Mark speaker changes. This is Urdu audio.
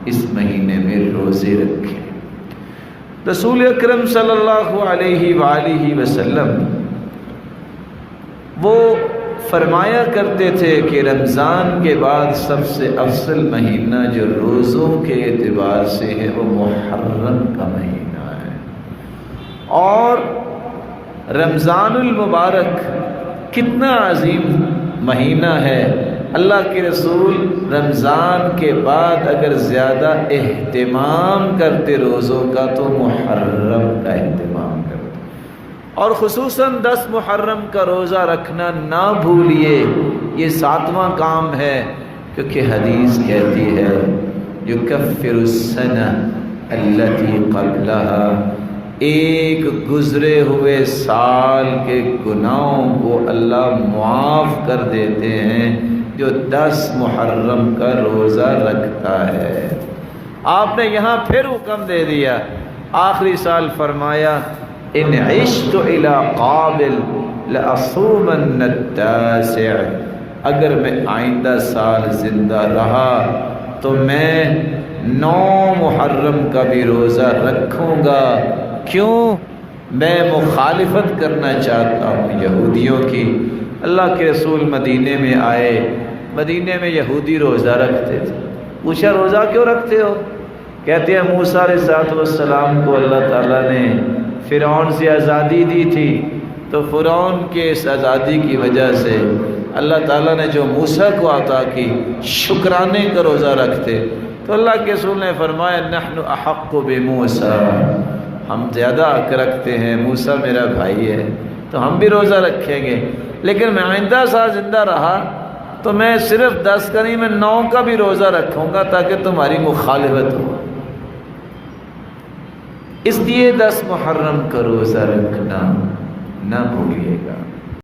Speaker 1: اس مہینے میں روزے رکھیں۔ رسول اکرم صلی اللہ علیہ وآلہ وسلم وہ فرمایا کرتے تھے کہ رمضان کے بعد سب سے افضل مہینہ جو روزوں کے اعتبار سے ہے وہ محرم کا مہینہ ہے، اور رمضان المبارک کتنا عظیم مہینہ ہے۔ اللہ کے رسول رمضان کے بعد اگر زیادہ اہتمام کرتے روزوں کا تو محرم کا اہتمام کرتے، اور خصوصاً 10 محرم کا روزہ رکھنا نہ بھولیے، یہ 7واں کام ہے، کیونکہ حدیث کہتی ہے یکفر السنہ التی قبلہا، ایک گزرے ہوئے سال کے گناہوں کو اللہ معاف کر دیتے ہیں جو 10 محرم کا روزہ رکھتا ہے۔ آپ نے یہاں پھر حکم دے دیا، آخری سال فرمایا ان عشت الی قابل لأصومن التاسع، اگر میں آئندہ سال زندہ رہا تو میں 9 محرم کا بھی روزہ رکھوں گا۔ کیوں؟ میں مخالفت کرنا چاہتا ہوں یہودیوں کی۔ اللہ کے رسول مدینے میں آئے، مدینے میں یہودی روزہ رکھتے تھے۔ پوچھا روزہ کیوں رکھتے ہو؟ کہتے ہیں موسیٰ علیہ السلام کو اللہ تعالیٰ نے فرعون سے آزادی دی تھی، تو فرعون کے اس آزادی کی وجہ سے اللہ تعالیٰ نے جو موسیٰ کو عطا کی، شکرانے کا روزہ رکھتے۔ تو اللہ کے رسول نے فرمایا نحن احق بموسیٰ، ہم زیادہ حق رکھتے ہیں، موسیٰ میرا بھائی ہے تو ہم بھی روزہ رکھیں گے، لیکن میں آئندہ سال زندہ رہا تو میں صرف 10 کا نہیں، میں 9 کا بھی روزہ رکھوں گا تاکہ تمہاری مخالفت ہو۔ اس لیے 10 محرم کا روزہ رکھنا نہ بھولیے گا۔